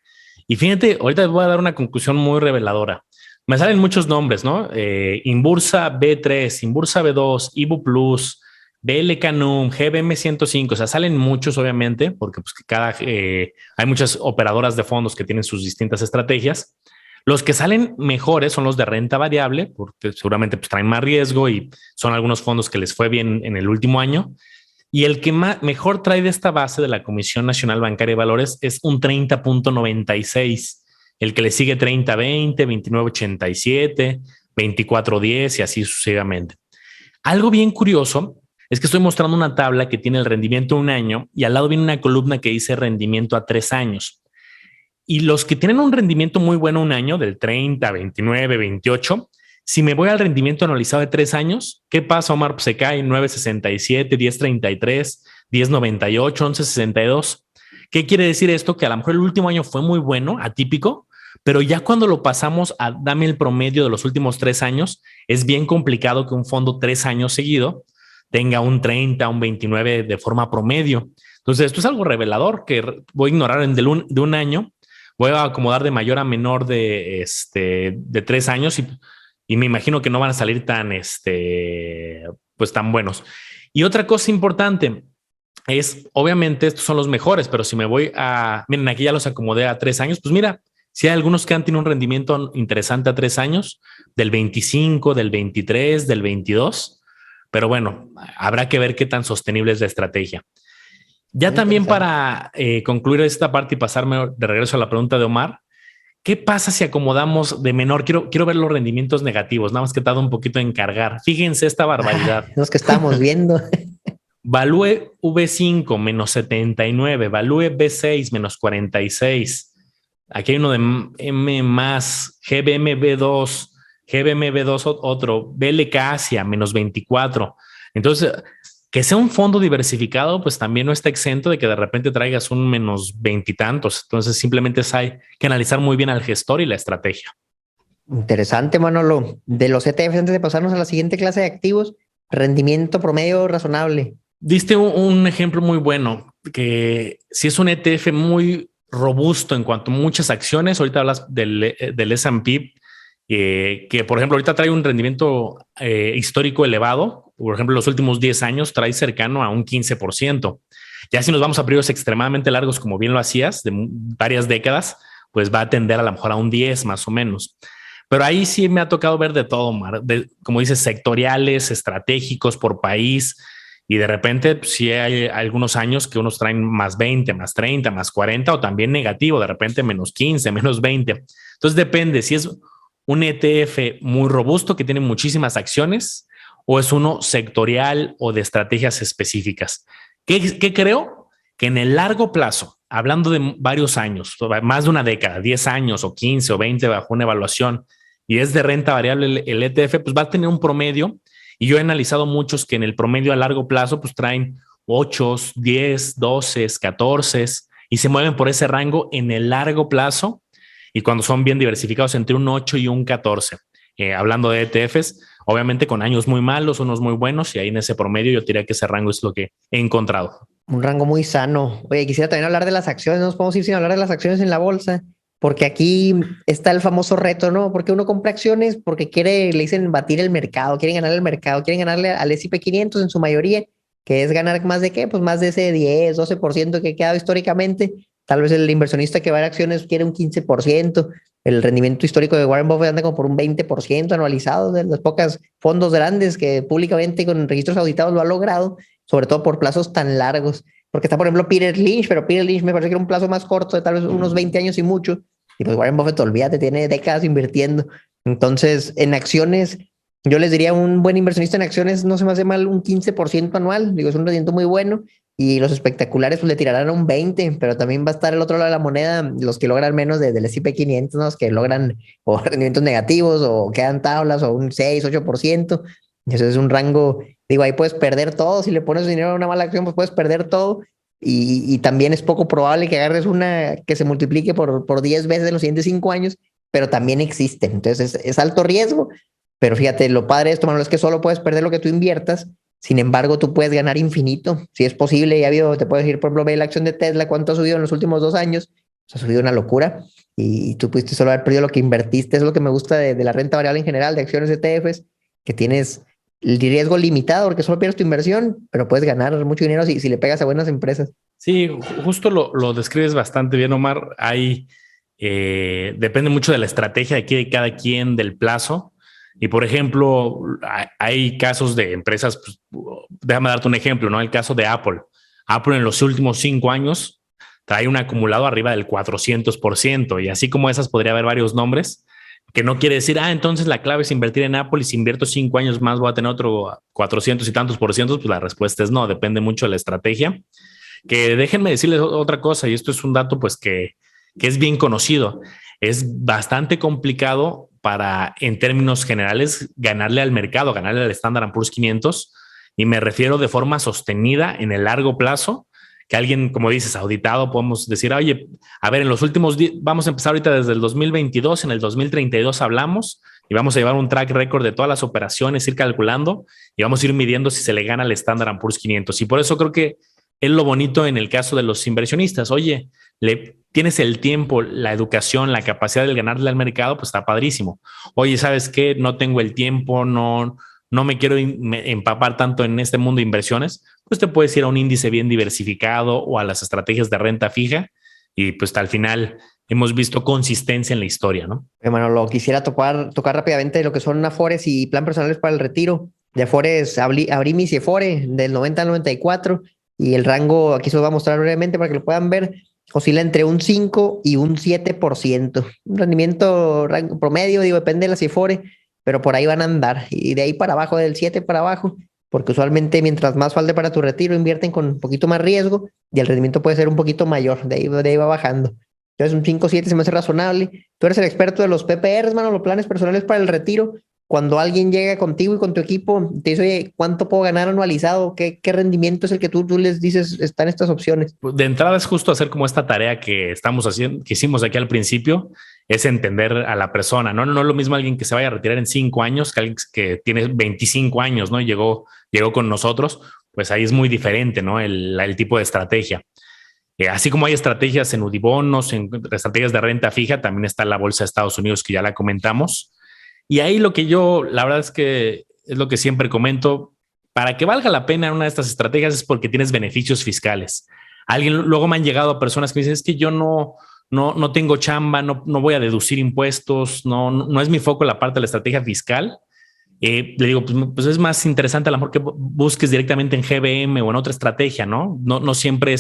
Y fíjate, ahorita les voy a dar una conclusión muy reveladora. Me salen muchos nombres, ¿no? Inbursa B3, Inbursa B2, Ibu Plus, BL Canum, GBM 105, o sea, salen muchos obviamente, porque pues, hay muchas operadoras de fondos que tienen sus distintas estrategias. Los que salen mejores son los de renta variable, porque seguramente pues, traen más riesgo y son algunos fondos que les fue bien en el último año. Y el que mejor trae de esta base de la Comisión Nacional Bancaria de Valores es un 30.96, el que le sigue 30.20, 29.87, 24.10 y así sucesivamente. Algo bien curioso es que estoy mostrando una tabla que tiene el rendimiento a un año y al lado viene una columna que dice rendimiento a 3 años. Y los que tienen un rendimiento muy bueno un año, del 30, 29, 28, si me voy al rendimiento anualizado de 3 años, ¿qué pasa, Omar? Pues se cae en 9.67, 10.33, 10.98, 11.62. ¿Qué quiere decir esto? Que a lo mejor el último año fue muy bueno, atípico, pero ya cuando lo pasamos a dame el promedio de los últimos 3 años, es bien complicado que un fondo 3 años seguido tenga un 30, un 29 de forma promedio. Entonces, esto es algo revelador que voy a ignorar de un año. Voy a acomodar de mayor a menor de 3 años y me imagino que no van a salir tan buenos. Y otra cosa importante, obviamente estos son los mejores, pero si me voy miren, aquí ya los acomodé a 3 años, pues mira, si hay algunos que han tenido un rendimiento interesante a 3 años, del 25, del 23, del 22, pero bueno, habrá que ver qué tan sostenible es la estrategia. Ya también para concluir esta parte y pasarme de regreso a la pregunta de Omar, ¿qué pasa si acomodamos de menor? Quiero ver los rendimientos negativos, nada más que tarda un poquito en cargar. Fíjense esta barbaridad. Los que estamos viendo. Value V5 menos 79, Value B6 menos 46. Aquí hay uno de M más, GBMB2, GBMB2 otro, BLK Asia menos 24. Entonces, que sea un fondo diversificado, pues también no está exento de que de repente traigas un menos 20 y tantos. Entonces, simplemente hay que analizar muy bien al gestor y la estrategia. Interesante, Manolo. De los ETFs, antes de pasarnos a la siguiente clase de activos, rendimiento promedio razonable. Diste un ejemplo muy bueno, que si es un ETF muy robusto en cuanto a muchas acciones, ahorita hablas del S&P, que por ejemplo ahorita trae un rendimiento histórico elevado, por ejemplo los últimos 10 años trae cercano a un 15%. Ya si nos vamos a periodos extremadamente largos, como bien lo hacías, de varias décadas, pues va a tender a lo mejor a un 10 más o menos. Pero ahí sí me ha tocado ver de todo, como dices, sectoriales, estratégicos por país. Y de repente, pues, sí hay algunos años que unos traen más 20, más 30, más 40 o también negativo, de repente menos 15, menos 20. Entonces depende si es un ETF muy robusto que tiene muchísimas acciones o es uno sectorial o de estrategias específicas. ¿Qué creo? Que en el largo plazo, hablando de varios años, más de una década, 10 años o 15 o 20 bajo una evaluación y es de renta variable el ETF, pues va a tener un promedio. Y yo he analizado muchos que en el promedio a largo plazo pues traen 8, 10, 12, 14 y se mueven por ese rango en el largo plazo y cuando son bien diversificados entre un 8 y un 14. Hablando de ETFs, obviamente con años muy malos, unos muy buenos y ahí en ese promedio yo diría que ese rango es lo que he encontrado. Un rango muy sano. Oye, quisiera también hablar de las acciones, no nos podemos ir sin hablar de las acciones en la bolsa. Porque aquí está el famoso reto, ¿no? Porque uno compra acciones porque quiere, le dicen batir el mercado, quieren ganarle el mercado, quieren ganarle al S&P 500 en su mayoría, que es ganar más de qué, pues más de ese 10, 12% que ha quedado históricamente. Tal vez el inversionista que va a acciones quiere un 15%. El rendimiento histórico de Warren Buffett anda como por un 20% anualizado, de los pocos fondos grandes que públicamente con registros auditados lo ha logrado, sobre todo por plazos tan largos. Porque está, por ejemplo, Peter Lynch, pero Peter Lynch me parece que era un plazo más corto, de tal vez unos 20 años y mucho. Y pues Warren Buffett, olvídate, tiene décadas invirtiendo. Entonces, en acciones, yo les diría un buen inversionista en acciones no se me hace mal un 15% anual. Digo, es un rendimiento muy bueno. Y los espectaculares pues le tirarán a un 20%, pero también va a estar el otro lado de la moneda, los que logran menos del S&P 500, ¿no? Los que logran o rendimientos negativos o quedan tablas o un 6, 8%. Eso es un rango, digo, ahí puedes perder todo. Si le pones dinero a una mala acción, pues puedes perder todo. Y también es poco probable que agarres una que se multiplique por 10 veces en los siguientes 5 años, pero también existen. Entonces es alto riesgo, pero fíjate, lo padre de esto, Manuel, es que solo puedes perder lo que tú inviertas. Sin embargo, tú puedes ganar infinito. Si es posible, ya ha habido, te puedes decir, por ejemplo, ve la acción de Tesla, cuánto ha subido en los últimos 2 años. Ha subido una locura y tú pudiste solo haber perdido lo que invertiste. Es lo que me gusta de la renta variable en general, de acciones ETFs, que tienes el riesgo limitado porque solo pierdes tu inversión, pero puedes ganar mucho dinero si le pegas a buenas empresas. Sí, justo lo describes bastante bien, Omar. Depende mucho de la estrategia de aquí de cada quien, del plazo. Y por ejemplo, hay casos de empresas, pues, déjame darte un ejemplo, ¿no? El caso de Apple. Apple en los últimos 5 años trae un acumulado arriba del 400%. Y así como esas podría haber varios nombres, que no quiere decir, entonces la clave es invertir en Apple y si invierto 5 años más voy a tener otro 400 y tantos por ciento. Pues la respuesta es no, depende mucho de la estrategia. Que déjenme decirles otra cosa, y esto es un dato pues que es bien conocido. Es bastante complicado en términos generales, ganarle al mercado, ganarle al Standard & Poor's 500, y me refiero de forma sostenida en el largo plazo, que alguien, como dices, auditado, podemos decir, oye, a ver, en los últimos días, vamos a empezar ahorita desde el 2022, en el 2032 hablamos, y vamos a llevar un track record de todas las operaciones, ir calculando, y vamos a ir midiendo si se le gana al Standard & Poor's 500. Y por eso creo que es lo bonito en el caso de los inversionistas. Oye, tienes el tiempo, la educación, la capacidad de ganarle al mercado, pues está padrísimo. Oye, ¿sabes qué? No tengo el tiempo, no no me quiero empapar tanto en este mundo de inversiones, pues te puedes ir a un índice bien diversificado o a las estrategias de renta fija y pues al final hemos visto consistencia en la historia, ¿no? Bueno, lo quisiera tocar rápidamente lo que son Afores y plan personales para el retiro. De Afores abrí mi Afore del 90 al 94 y el rango, aquí se lo voy a mostrar brevemente para que lo puedan ver, oscila entre un 5 y un 7%. Un rendimiento promedio, digo, depende de la Afore, pero por ahí van a andar. Y de ahí para abajo, del 7 para abajo, porque usualmente mientras más falte para tu retiro, invierten con un poquito más riesgo y el rendimiento puede ser un poquito mayor. De ahí va bajando. Entonces un 5 7 se me hace razonable. Tú eres el experto de los PPRs, mano, los planes personales para el retiro. Cuando alguien llega contigo y con tu equipo, te dice, oye, ¿cuánto puedo ganar anualizado? ¿Qué rendimiento es el que tú les dices están estas opciones? De entrada es justo hacer como esta tarea que estamos haciendo, que hicimos aquí al principio, es entender a la persona, ¿no? No es lo mismo alguien que se vaya a retirar en 5 años que alguien que tiene 25 años, ¿no? Y llegó con nosotros, pues ahí es muy diferente, ¿no? El tipo de estrategia. Así como hay estrategias en Udibonos, en estrategias de renta fija, también está la Bolsa de Estados Unidos, que ya la comentamos. Y ahí lo que la verdad es que es lo que siempre comento, para que valga la pena una de estas estrategias es porque tienes beneficios fiscales. Luego me han llegado a personas que me dicen, es que yo no tengo chamba, no voy a deducir impuestos, no es mi foco la parte de la estrategia fiscal. Le digo, pues es más interesante a lo mejor que busques directamente en GBM o en otra estrategia, ¿no? No siempre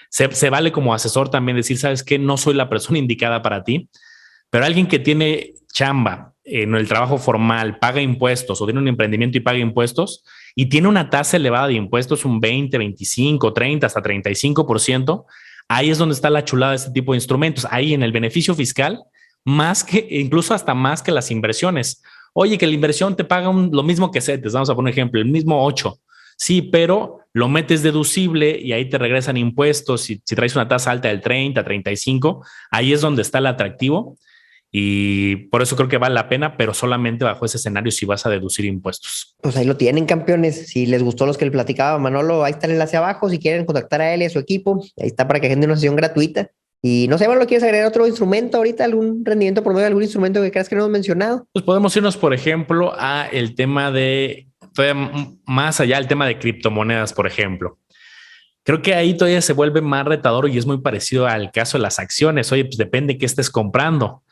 se vale como asesor también decir, ¿sabes qué? No soy la persona indicada para ti, pero alguien que tiene chamba en el trabajo formal, paga impuestos o tiene un emprendimiento y paga impuestos y tiene una tasa elevada de impuestos, un 20, 25, 30, hasta 35%, ahí es donde está la chulada de este tipo de instrumentos. Ahí en el beneficio fiscal, incluso hasta más que las inversiones. Oye, que la inversión te paga lo mismo que CETES, vamos a poner un ejemplo, el mismo 8. Sí, pero lo metes deducible y ahí te regresan impuestos. Si traes una tasa alta del 30, 35, ahí es donde está el atractivo. Y por eso creo que vale la pena, pero solamente bajo ese escenario si vas a deducir impuestos. Pues ahí lo tienen, campeones. Si les gustó los que le platicaba Manolo, ahí está el enlace abajo. Si quieren contactar a él y a su equipo, ahí está para que agenden una sesión gratuita. Y no sé, Manolo, ¿quieres agregar otro instrumento ahorita? ¿Algún rendimiento por medio de algún instrumento que creas que no hemos mencionado? Pues podemos irnos, por ejemplo, a el tema de, todavía más allá, el tema de criptomonedas, por ejemplo. Creo que ahí todavía se vuelve más retador y es muy parecido al caso de las acciones. Oye, pues depende de qué estés comprando.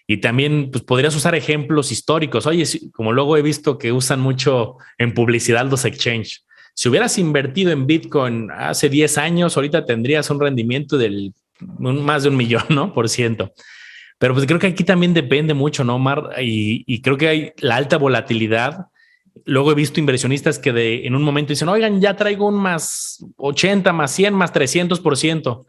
Y también pues, podrías usar ejemplos históricos. Oye, como luego he visto que usan mucho en publicidad los exchange. Si hubieras invertido en Bitcoin hace 10 años, ahorita tendrías un rendimiento del más de 1,000,000, ¿no? % Pero pues creo que aquí también depende mucho, ¿no, Omar? Y creo que hay la alta volatilidad. Luego he visto inversionistas que en un momento dicen, oigan, ya traigo un más 80, más 100, más 300%.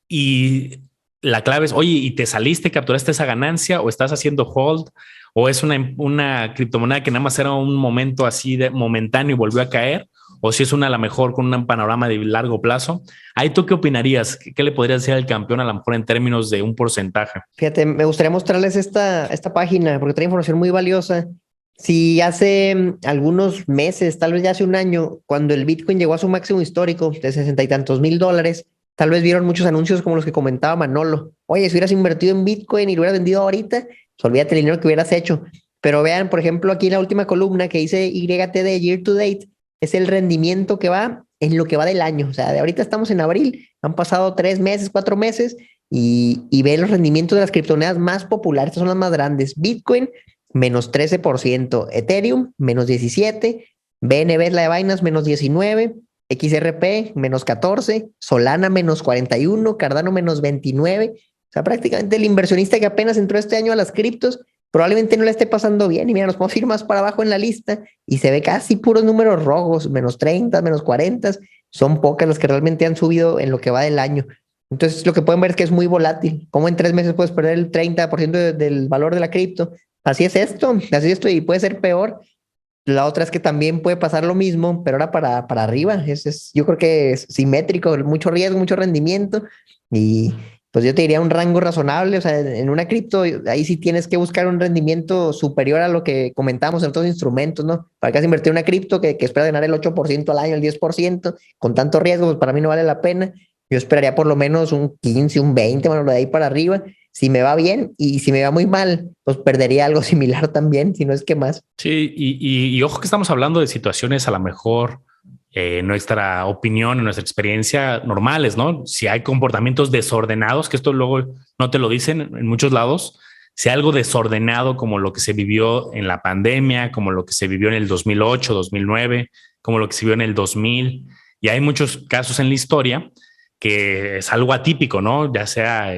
Y la clave es, oye, ¿y te saliste, capturaste esa ganancia o estás haciendo hold? ¿O es una criptomoneda que nada más era un momento así de momentáneo y volvió a caer? ¿O si es una a lo mejor con un panorama de largo plazo? Ahí tú qué opinarías? ¿Qué le podrías decir al campeón a lo mejor en términos de un porcentaje? Fíjate, me gustaría mostrarles esta página porque trae información muy valiosa. Si hace algunos meses, tal vez ya hace un año, cuando el Bitcoin llegó a su máximo histórico de 60 y tantos mil dólares, tal vez vieron muchos anuncios como los que comentaba Manolo. Oye, si hubieras invertido en Bitcoin y lo hubieras vendido ahorita, pues olvídate el dinero que hubieras hecho. Pero vean, por ejemplo, aquí en la última columna que dice YTD, Year to Date, es el rendimiento que va en lo que va del año. O sea, de ahorita estamos en abril, han pasado 3 meses, 4 meses y ve los rendimientos de las criptomonedas más populares. Estas son las más grandes. Bitcoin, menos 13%. Ethereum, menos 17%. BNB, la de Binance, menos 19%. XRP, menos 14%. Solana, menos 41%. Cardano, menos 29%. O sea, prácticamente el inversionista que apenas entró este año a las criptos probablemente no le esté pasando bien. Y mira, nos podemos ir más para abajo en la lista y se ve casi puros números rojos, menos 30, menos 40. Son pocas las que realmente han subido en lo que va del año. Entonces, lo que pueden ver es que es muy volátil. Como en 3 meses puedes perder el 30% del valor de la cripto. Así es esto y puede ser peor. La otra es que también puede pasar lo mismo, pero ahora para arriba. Yo creo que es simétrico, mucho riesgo, mucho rendimiento. Y pues yo te diría un rango razonable. O sea, en una cripto, ahí sí tienes que buscar un rendimiento superior a lo que comentamos en otros instrumentos, ¿no? Para que has invertir en una cripto que espera ganar el 8% al año, el 10%, con tanto riesgo, pues para mí no vale la pena. Yo esperaría por lo menos un 15, un 20, bueno, de ahí para arriba. si me va bien, y si me va muy mal, pues perdería algo similar también, si no es que más. Sí, y ojo que estamos hablando de situaciones a lo mejor nuestra opinión, nuestra experiencia normales, ¿no? Si hay comportamientos desordenados, que esto luego no te lo dicen en muchos lados, si hay algo desordenado como lo que se vivió en la pandemia, como lo que se vivió en el 2008, 2009, como lo que se vio en el 2000, y hay muchos casos en la historia que es algo atípico, ¿no? Ya sea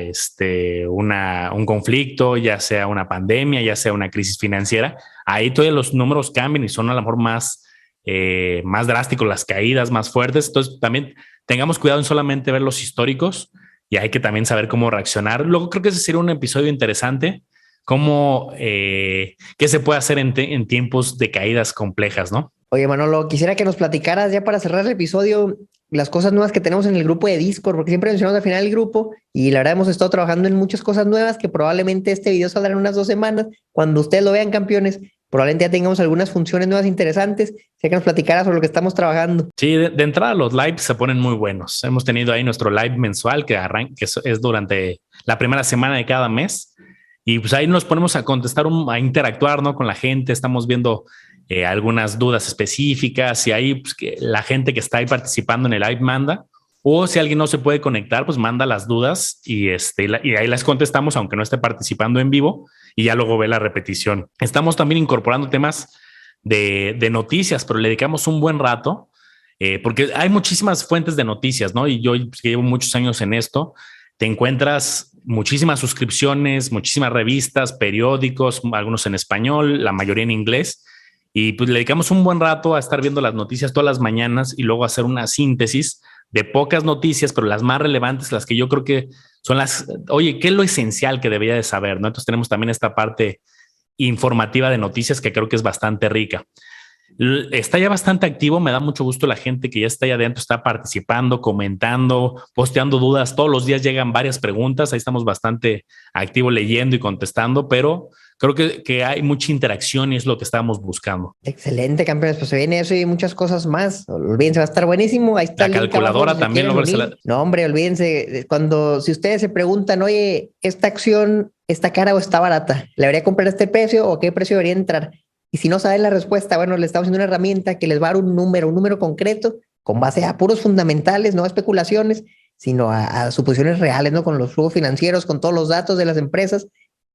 un conflicto, ya sea una pandemia, ya sea una crisis financiera, ahí todavía los números cambian y son a lo mejor más drásticos las caídas, más fuertes. Entonces también tengamos cuidado en solamente ver los históricos y hay que también saber cómo reaccionar. Luego creo que ese sería un episodio interesante, qué se puede hacer en tiempos de caídas complejas, ¿no? Oye, Manolo, quisiera que nos platicaras ya para cerrar el episodio las cosas nuevas que tenemos en el grupo de Discord, porque siempre mencionamos al final el grupo y la verdad hemos estado trabajando en muchas cosas nuevas que probablemente este video saldrá en unas 2 semanas. Cuando ustedes lo vean, campeones, probablemente ya tengamos algunas funciones nuevas interesantes. Sé que nos platicaras sobre lo que estamos trabajando. Sí, de entrada los lives se ponen muy buenos. Hemos tenido ahí nuestro live mensual que es durante la primera semana de cada mes. Y pues ahí nos ponemos a contestar, a interactuar, ¿no? Con la gente. Estamos viendo algunas dudas específicas y ahí pues, que la gente que está ahí participando en el live manda. O si alguien no se puede conectar, pues manda las dudas y ahí las contestamos, aunque no esté participando en vivo, y ya luego ve la repetición. Estamos también incorporando temas de noticias, pero le dedicamos un buen rato, porque hay muchísimas fuentes de noticias, ¿no? Y yo pues, que llevo muchos años en esto, te encuentras muchísimas suscripciones, muchísimas revistas, periódicos, algunos en español, la mayoría en inglés. Y pues le dedicamos un buen rato a estar viendo las noticias todas las mañanas y luego hacer una síntesis de pocas noticias, pero las más relevantes, las que yo creo que son oye, ¿qué es lo esencial que debería de saber? ¿No? Entonces tenemos también esta parte informativa de noticias que creo que es bastante rica. Está ya bastante activo, me da mucho gusto la gente que ya está ahí adentro, está participando, comentando, posteando dudas, todos los días llegan varias preguntas, ahí estamos bastante activos leyendo y contestando, pero creo que hay mucha interacción y es lo que estábamos buscando. Excelente, campeones, pues se viene eso y muchas cosas más. Olvídense, va a estar buenísimo. Ahí está la calculadora abajo, también. No, hombre, olvídense, si ustedes se preguntan, oye, ¿esta acción está cara o está barata? ¿Le debería comprar este precio o qué precio debería entrar? Y si no saben la respuesta, bueno, le estamos haciendo una herramienta que les va a dar un número concreto con base a puros fundamentales, no a especulaciones, sino a suposiciones reales, ¿no? Con los flujos financieros, con todos los datos de las empresas.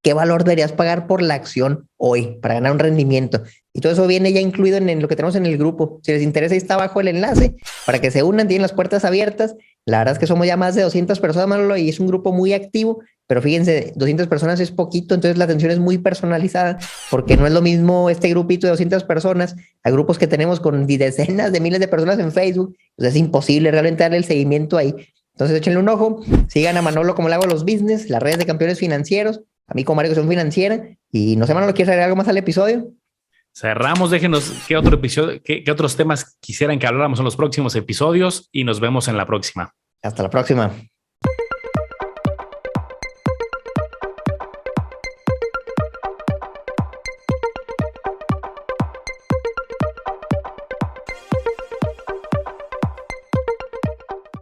¿Qué valor deberías pagar por la acción hoy para ganar un rendimiento? Y todo eso viene ya incluido en lo que tenemos en el grupo. Si les interesa, ahí está abajo el enlace para que se unan, tienen las puertas abiertas. La verdad es que somos ya más de 200 personas, Manolo, y es un grupo muy activo, pero fíjense, 200 personas es poquito, entonces la atención es muy personalizada, porque no es lo mismo este grupito de 200 personas a grupos que tenemos con decenas de miles de personas en Facebook. Pues es imposible realmente darle el seguimiento ahí. Entonces échenle un ojo, sigan a Manolo como le hago a los business, las redes de campeones financieros, a mí como Mario Educación Financiera, y no sé, Manolo, ¿quieres agregar algo más al episodio? Cerramos, déjenos qué otro episodio, qué otros temas quisieran que habláramos en los próximos episodios y nos vemos en la próxima. Hasta la próxima.